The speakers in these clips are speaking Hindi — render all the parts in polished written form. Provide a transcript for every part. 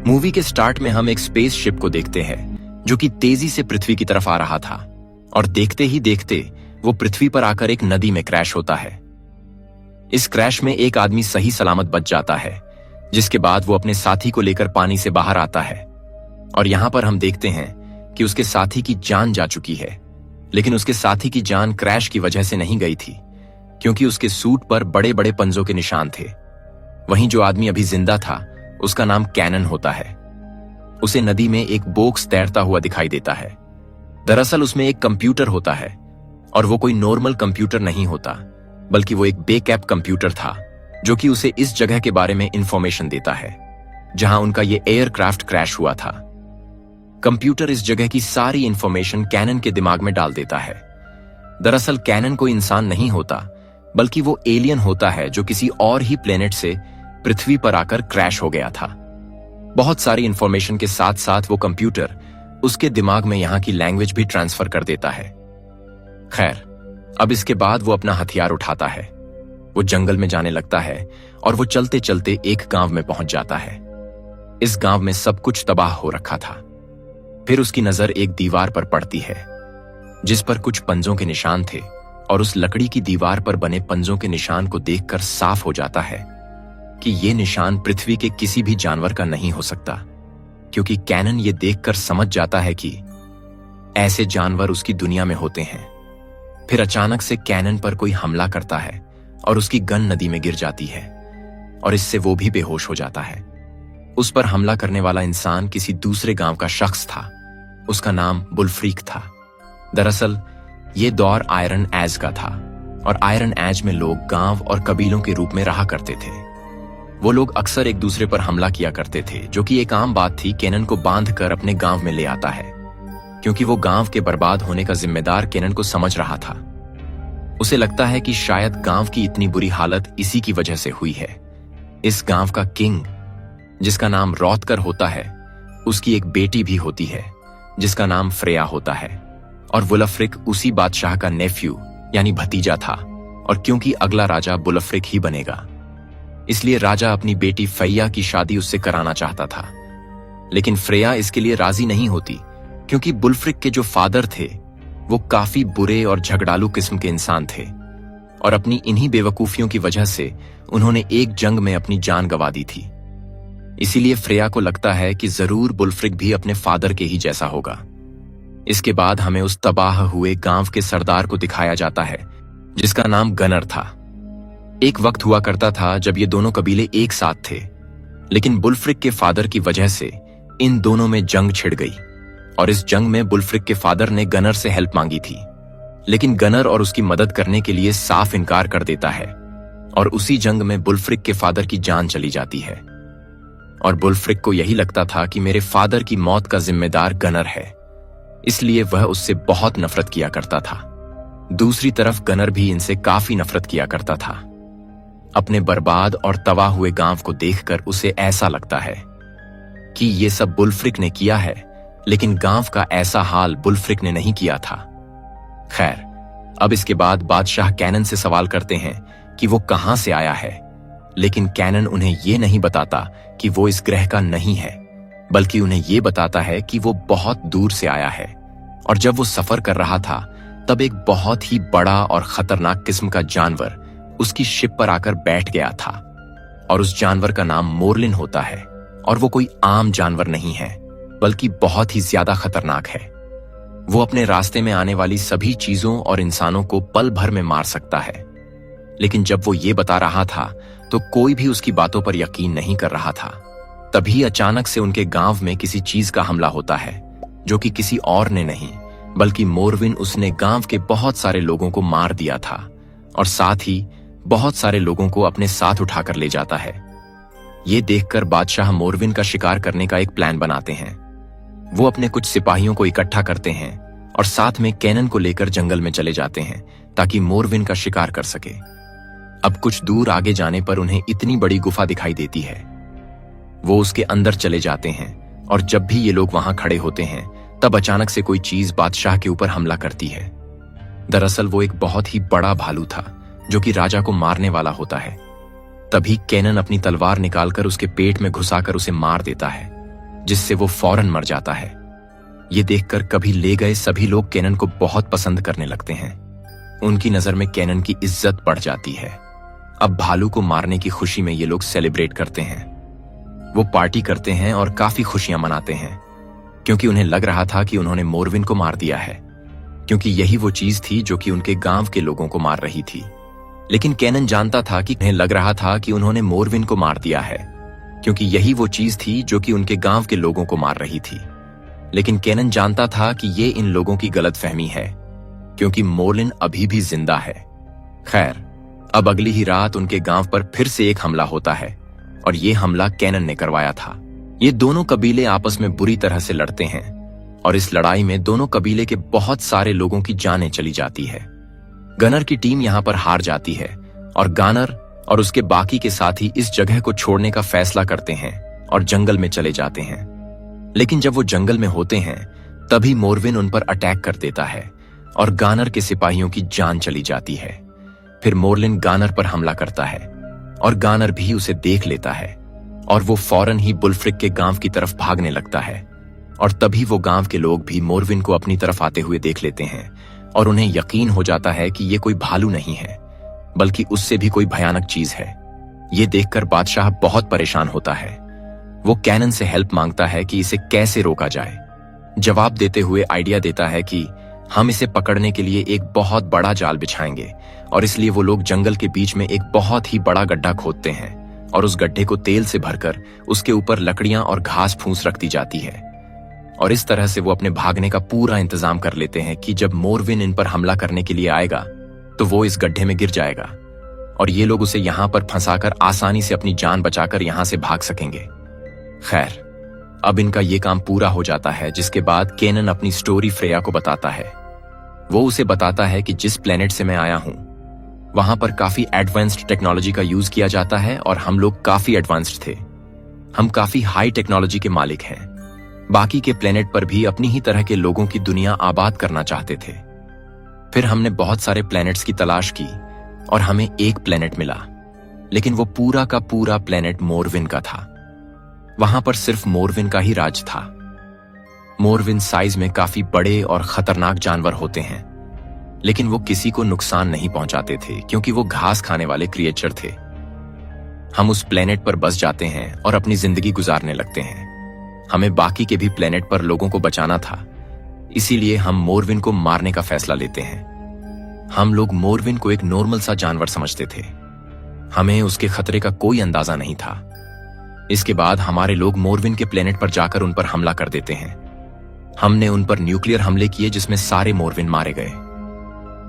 मूवी के स्टार्ट में हम एक स्पेस शिप को देखते हैं जो कि तेजी से पृथ्वी की तरफ आ रहा था और देखते ही देखते वो पृथ्वी पर आकर एक नदी में क्रैश होता है। इस क्रैश में एक आदमी सही सलामत बच जाता है, जिसके बाद वो अपने साथी को लेकर पानी से बाहर आता है और यहां पर हम देखते हैं कि उसके साथी की जान जा चुकी है। लेकिन उसके साथी की जान क्रैश की वजह से नहीं गई थी, क्योंकि उसके सूट पर बड़े बड़े पंजों के निशान थे। वहीं जो आदमी अभी जिंदा था उसका नाम कैनन होता है। उसे नदी में एक बोक्स तैरता हुआ दिखाई देता है। दरअसल उसमें एक कंप्यूटर होता है और वो कोई नॉर्मल कंप्यूटर नहीं होता, बल्कि वो एक बैकअप कंप्यूटर था जो कि उसे इस जगह के बारे में इंफॉर्मेशन देता है जहां उनका ये एयरक्राफ्ट क्रैश हुआ था। कंप्यूटर इस जगह की सारी इंफॉर्मेशन कैनन के दिमाग में डाल देता है। दरअसल कैनन कोई इंसान नहीं होता, बल्कि वो एलियन होता है जो किसी और ही प्लेनेट से पृथ्वी पर आकर क्रैश हो गया था। बहुत सारी इंफॉर्मेशन के साथ साथ वो कंप्यूटर उसके दिमाग में यहां की लैंग्वेज भी ट्रांसफर कर देता है। खैर, अब इसके बाद वो अपना हथियार उठाता है, वो जंगल में जाने लगता है और वो चलते चलते एक गांव में पहुंच जाता है। इस गांव में सब कुछ तबाह हो रखा था। फिर उसकी नजर एक दीवार पर पड़ती है जिस पर कुछ पंजों के निशान थे और उस लकड़ी की दीवार पर बने पंजों के निशान को देखकर साफ हो जाता है कि ये निशान पृथ्वी के किसी भी जानवर का नहीं हो सकता, क्योंकि कैनन ये देखकर समझ जाता है कि ऐसे जानवर उसकी दुनिया में होते हैं। फिर अचानक से कैनन पर कोई हमला करता है और उसकी गन नदी में गिर जाती है और इससे वो भी बेहोश हो जाता है। उस पर हमला करने वाला इंसान किसी दूसरे गांव का शख्स था। उसका नाम बुलफ्रीक था। दरअसल ये दौर आयरन एज का था और आयरन एज में लोग गांव और कबीलों के रूप में रहा करते थे। वो लोग अक्सर एक दूसरे पर हमला किया करते थे, जो कि एक आम बात थी। केनन को बांध कर अपने गांव में ले आता है, क्योंकि वो गांव के बर्बाद होने का जिम्मेदार केनन को समझ रहा था। उसे लगता है कि शायद गांव की इतनी बुरी हालत इसी की वजह से हुई है। इस गांव का किंग, जिसका नाम रॉथकर होता है, उसकी एक बेटी भी होती है जिसका नाम फ्रेया होता है और वुलफ्रिक उसी बादशाह का नेफ्यू यानी भतीजा था। और क्योंकि अगला राजा बुलफ्रिक ही बनेगा, इसलिए राजा अपनी बेटी फैया की शादी उससे कराना चाहता था। लेकिन फ्रेया इसके लिए राजी नहीं होती, क्योंकि बुलफ्रिक के जो फादर थे वो काफी बुरे और झगड़ालू किस्म के इंसान थे और अपनी इन्हीं बेवकूफियों की वजह से उन्होंने एक जंग में अपनी जान गंवा दी थी। इसीलिए फ्रेया को लगता है कि जरूर बुलफ्रिक भी अपने फादर के ही जैसा होगा। इसके बाद हमें उस तबाह हुए गांव के सरदार को दिखाया जाता है जिसका नाम गनर था। एक वक्त हुआ करता था जब ये दोनों कबीले एक साथ थे, लेकिन बुलफ्रिक के फादर की वजह से इन दोनों में जंग छिड़ गई और इस जंग में बुलफ्रिक के फादर ने गनर से हेल्प मांगी थी, लेकिन गनर और उसकी मदद करने के लिए साफ इनकार कर देता है और उसी जंग में बुलफ्रिक के फादर की जान चली जाती है। और बुलफ्रिक को यही लगता था कि मेरे फादर की मौत का जिम्मेदार गनर है, इसलिए वह उससे बहुत नफरत किया करता था। दूसरी तरफ गनर भी इनसे काफी नफरत किया करता था। अपने बर्बाद और तबाह हुए गांव को देखकर उसे ऐसा लगता है कि ये सब बुलफ्रिक ने किया है, लेकिन गांव का ऐसा हाल बुलफ्रिक ने नहीं किया था। खैर, अब इसके बाद बादशाह कैनन से सवाल करते हैं कि वो कहां से आया है, लेकिन कैनन उन्हें ये नहीं बताता कि वो इस ग्रह का नहीं है, बल्कि उन्हें ये बताता है कि वो बहुत दूर से आया है और जब वो सफर कर रहा था तब एक बहुत ही बड़ा और खतरनाक किस्म का जानवर उसकी शिप पर आकर बैठ गया था और उस जानवर का नाम मोरलिन होता है और वो कोई आम जानवर नहीं है, बल्कि बहुत ही ज्यादा खतरनाक है। वो अपने रास्ते में आने वाली सभी चीजों और इंसानों को पल भर में मार सकता है। लेकिन जब वो ये बता रहा था तो कोई भी उसकी बातों पर यकीन नहीं कर रहा था। तभी अचानक से उनके गांव में किसी चीज का हमला होता है, जो कि किसी और ने नहीं बल्कि मोरविन उसने गांव के बहुत सारे लोगों को मार दिया था और साथ ही बहुत सारे लोगों को अपने साथ उठाकर ले जाता है। ये देखकर बादशाह मोरविन का शिकार करने का एक प्लान बनाते हैं। वो अपने कुछ सिपाहियों को इकट्ठा करते हैं और साथ में कैनन को लेकर जंगल में चले जाते हैं ताकि मोरविन का शिकार कर सके। अब कुछ दूर आगे जाने पर उन्हें इतनी बड़ी गुफा दिखाई देती है। वो उसके अंदर चले जाते हैं और जब भी ये लोग वहां खड़े होते हैं तब अचानक से कोई चीज बादशाह के ऊपर हमला करती है। दरअसल वो एक बहुत ही बड़ा भालू था जो कि राजा को मारने वाला होता है। तभी केनन अपनी तलवार निकालकर उसके पेट में घुसाकर उसे मार देता है, जिससे वो फौरन मर जाता है। ये देखकर कभी ले गए सभी लोग केनन को बहुत पसंद करने लगते हैं। उनकी नजर में केनन की इज्जत बढ़ जाती है। अब भालू को मारने की खुशी में ये लोग सेलिब्रेट करते हैं। वो पार्टी करते हैं और काफी खुशियां मनाते हैं, क्योंकि उन्हें लग रहा था कि उन्होंने मोरविन को मार दिया है, क्योंकि यही वो चीज थी जो कि उनके गांव के लोगों को मार रही थी। लेकिन केनन जानता था कि उन्हें लग रहा था कि उन्होंने मोरविन को मार दिया है, क्योंकि यही वो चीज थी जो कि उनके गांव के लोगों को मार रही थी। लेकिन केनन जानता था कि ये इन लोगों की गलतफहमी है, क्योंकि मोरलिन अभी भी जिंदा है। खैर, अब अगली ही रात उनके गांव पर फिर से एक हमला होता है, और ये हमला केनन ने करवाया था। ये दोनों कबीले आपस में बुरी तरह से लड़ते हैं, और इस लड़ाई में दोनों कबीले के बहुत सारे लोगों की जानें चली जाती है। गनर की टीम यहां पर हार जाती है, और गानर और उसके बाकी के साथी इस जगह को छोड़ने का फैसला करते हैं और जंगल में चले जाते हैं। लेकिन जब वो जंगल में होते हैं, तभी मोरविन उन पर अटैक कर देता है, और गानर के सिपाहियों की जान चली जाती है। फिर मोरलिन गानर पर हमला करता है, और गानर भी उसे देख लेता है, और वो फौरन ही बुलफ्रिक के गांव की तरफ भागने लगता है। और तभी वो गांव के लोग भी मोरविन को अपनी तरफ आते हुए देख लेते हैं, और उन्हें यकीन हो जाता है कि ये कोई भालू नहीं है, बल्कि उससे भी कोई भयानक चीज है। ये देखकर बादशाह बहुत परेशान होता है। वो कैनन से हेल्प मांगता है कि इसे कैसे रोका जाए। जवाब देते हुए आइडिया देता है कि हम इसे पकड़ने के लिए एक बहुत बड़ा जाल बिछाएंगे, और इसलिए वो लोग जंगल के बीच में एक बहुत ही बड़ा गड्ढा खोदते हैं, और उस गड्ढे को तेल से भरकर उसके ऊपर लकड़ियां और घास फूस रख दी जाती है। और इस तरह से वो अपने भागने का पूरा इंतजाम कर लेते हैं कि जब मोरविन इन पर हमला करने के लिए आएगा तो वो इस गड्ढे में गिर जाएगा, और ये लोग उसे यहां पर फंसाकर आसानी से अपनी जान बचाकर यहां से भाग सकेंगे। खैर, अब इनका ये काम पूरा हो जाता है, जिसके बाद केनन अपनी स्टोरी फ्रेया को बताता है। वो उसे बताता है कि जिस प्लेनेट से मैं आया हूं, वहां पर काफी एडवांस्ड टेक्नोलॉजी का यूज किया जाता है, और हम लोग काफी एडवांस्ड थे। हम काफी हाई टेक्नोलॉजी के मालिक हैं। बाकी के प्लेनेट पर भी अपनी ही तरह के लोगों की दुनिया आबाद करना चाहते थे। फिर हमने बहुत सारे प्लेनेट्स की तलाश की, और हमें एक प्लेनेट मिला, लेकिन वो पूरा का पूरा प्लेनेट मोरविन का था। वहां पर सिर्फ मोरविन का ही राज था। मोरविन साइज में काफी बड़े और खतरनाक जानवर होते हैं, लेकिन वो किसी को नुकसान नहीं पहुंचाते थे, क्योंकि वो घास खाने वाले क्रिएचर थे। हम उस प्लेनेट पर बस जाते हैं और अपनी जिंदगी गुजारने लगते हैं। हमें बाकी के भी प्लेनेट पर लोगों को बचाना था, इसीलिए हम मोरविन को मारने का फैसला लेते हैं। हम लोग मोरविन को एक नॉर्मल सा जानवर समझते थे। हमें उसके खतरे का कोई अंदाजा नहीं था। इसके बाद हमारे लोग मोरविन के प्लेनेट पर जाकर उन पर हमला कर देते हैं। हमने उन पर न्यूक्लियर हमले किए, जिसमें सारे मोरविन मारे गए।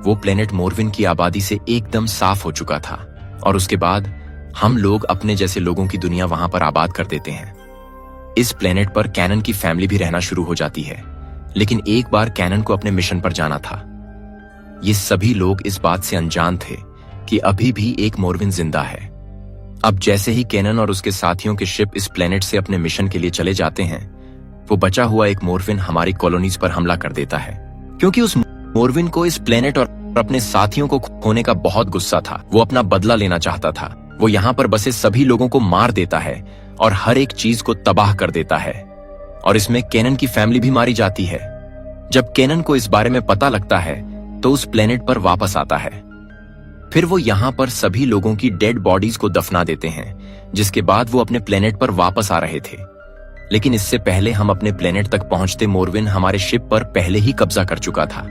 वो प्लेनेट मोरविन की आबादी से एकदम साफ हो चुका था, और उसके बाद हम लोग अपने जैसे लोगों की दुनिया वहां पर आबाद कर देते हैं। इस प्लेनेट पर कैनन की फैमिली भी रहना शुरू हो जाती है, लेकिन एक बार कैनन को अपने मिशन पर जाना था। ये सभी लोग इस बात से अनजान थे कि अभी भी एक मोरविन जिंदा है। अब जैसे ही कैनन और उसके साथियों के शिप इस प्लेनेट से अपने मिशन के लिए चले जाते हैं, वो बचा हुआ एक मोरविन हमारी कॉलोनीज पर हमला कर देता है। क्योंकि उस मोरविन को इस प्लेनेट और अपने साथियों को खोने का बहुत गुस्सा था। वो अपना बदला लेना चाहता था। वो यहाँ पर बसे सभी लोगों को मार देता है और हर एक चीज को तबाह कर देता है, और इसमें कैनन की फैमिली भी मारी जाती है। जब कैनन को इस बारे में पता लगता है तो उस प्लेनेट पर वापस आता है। फिर वो यहाँ पर सभी लोगों की डेड बॉडीज को दफना देते हैं, जिसके बाद वो अपने प्लेनेट पर वापस आ रहे थे। लेकिन इससे पहले हम अपने प्लेनेट तक पहुंचते मोरविन हमारे शिप पर पहले ही कब्जा कर चुका था।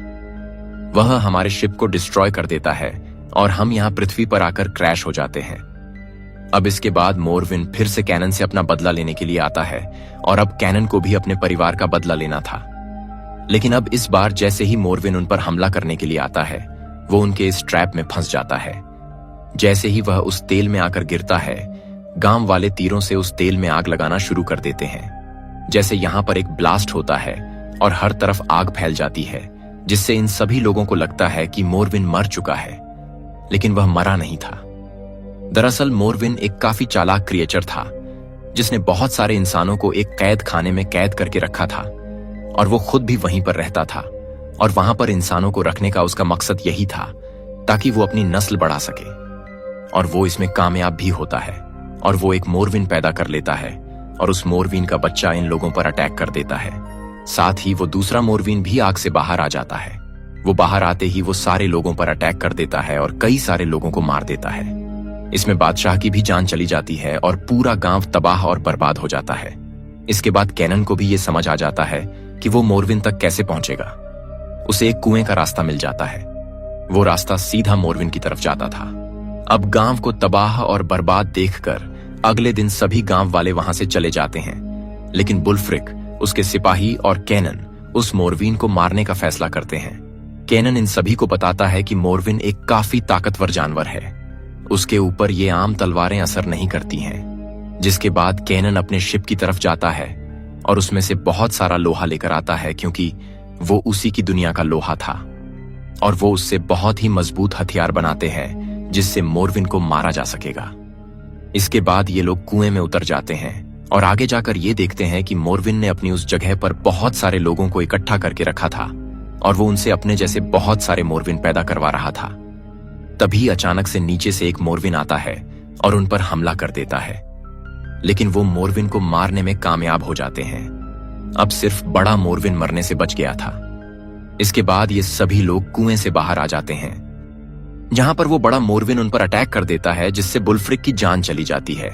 वह हमारे शिप को डिस्ट्रॉय कर देता है, और हम यहाँ पृथ्वी पर आकर क्रैश हो जाते हैं। अब इसके बाद मोरविन फिर से कैनन से अपना बदला लेने के लिए आता है, और अब कैनन को भी अपने परिवार का बदला लेना था। लेकिन अब इस बार जैसे ही मोरविन उन पर हमला करने के लिए आता है, वो उनके इस ट्रैप में फंस जाता है। जैसे ही वह उस तेल में आकर गिरता है, गांव वाले तीरों से उस तेल में आग लगाना शुरू कर देते हैं। जैसे यहाँ पर एक ब्लास्ट होता है और हर तरफ आग फैल जाती है, जिससे इन सभी लोगों को लगता है कि मोरविन मर चुका है, लेकिन वह मरा नहीं था। दरअसल मोरविन एक काफी चालाक क्रिएचर था, जिसने बहुत सारे इंसानों को एक कैद खाने में कैद करके रखा था, और वो खुद भी वहीं पर रहता था। और वहां पर इंसानों को रखने का उसका मकसद यही था ताकि वो अपनी नस्ल बढ़ा सके। और वो इसमें कामयाब भी होता है और वो एक मोरविन पैदा कर लेता है और उस मोरविन का बच्चा इन लोगों पर अटैक कर देता है। साथ ही वो दूसरा मोरविन भी आग से बाहर आ जाता है। वो बाहर आते ही वो सारे लोगों पर अटैक कर देता है और कई सारे लोगों को मार देता है। इसमें बादशाह की भी जान चली जाती है और पूरा गांव तबाह और बर्बाद हो जाता है। इसके बाद कैनन को भी ये समझ आ जाता है कि वो मोरविन तक कैसे पहुंचेगा। उसे एक कुएं का रास्ता मिल जाता है। वो रास्ता सीधा मोरविन की तरफ जाता था। अब गांव को तबाह और बर्बाद देखकर अगले दिन सभी गांव वाले वहां से चले जाते हैं, लेकिन बुलफ्रिक, उसके सिपाही और कैनन उस मोरविन को मारने का फैसला करते हैं। कैनन इन सभी को बताता है कि मोरविन एक काफी ताकतवर जानवर है, उसके ऊपर ये आम तलवारें असर नहीं करती हैं। जिसके बाद कैनन अपने शिप की तरफ जाता है और उसमें से बहुत सारा लोहा लेकर आता है, क्योंकि वो उसी की दुनिया का लोहा था और वो उससे बहुत ही मजबूत हथियार बनाते हैं जिससे मोरविन को मारा जा सकेगा। इसके बाद ये लोग कुएं में उतर जाते हैं और आगे जाकर ये देखते हैं कि मोरविन ने अपनी उस जगह पर बहुत सारे लोगों को इकट्ठा करके रखा था और वो उनसे अपने जैसे बहुत सारे मोरविन पैदा करवा रहा था। तभी अचानक से नीचे से एक मोरविन आता है और उन पर हमला कर देता है, लेकिन वो मोरविन को मारने में कामयाब हो जाते हैं। अब सिर्फ बड़ा मोरविन मरने से बच गया था। इसके बाद ये सभी लोग कुएं से बाहर आ जाते हैं, जहां पर वो बड़ा मोरविन उन पर अटैक कर देता है, जिससे बुलफ्रिक की जान चली जाती है।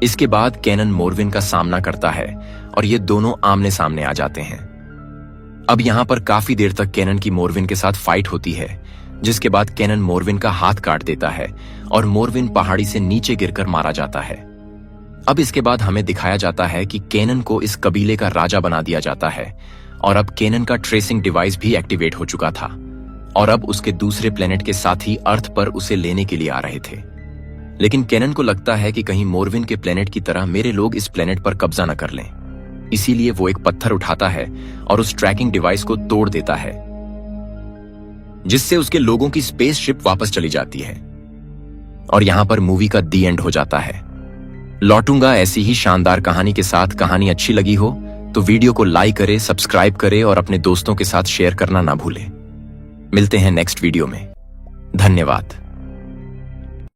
इसके बाद कैनन मोरविन का सामना करता है और ये दोनों आमने सामने आ जाते हैं। अब यहां पर काफी देर तक कैनन की मोरविन के साथ फाइट होती है, जिसके बाद कैनन मोरविन का हाथ काट देता है और मोरविन पहाड़ी से नीचे गिरकर मारा जाता है। अब इसके बाद हमें दिखाया जाता है कि कैनन को इस कबीले का राजा बना दिया जाता है और अब कैनन का ट्रेसिंग डिवाइस भी एक्टिवेट हो चुका था और अब उसके दूसरे प्लेनेट के साथी अर्थ पर उसे लेने के लिए आ रहे थे। लेकिन कैनन को लगता है कि कहीं मोरविन के प्लेनेट की तरह मेरे लोग इस प्लेनेट पर कब्जा न कर लें, इसीलिए वो एक पत्थर उठाता है और उस ट्रैकिंग डिवाइस को तोड़ देता है, जिससे उसके लोगों की स्पेसशिप वापस चली जाती है। और यहां पर मूवी का दी एंड हो जाता है। लौटूंगा ऐसी ही शानदार कहानी के साथ। कहानी अच्छी लगी हो तो वीडियो को लाइक करें, सब्सक्राइब करें और अपने दोस्तों के साथ शेयर करना ना भूलें। मिलते हैं नेक्स्ट वीडियो में। धन्यवाद।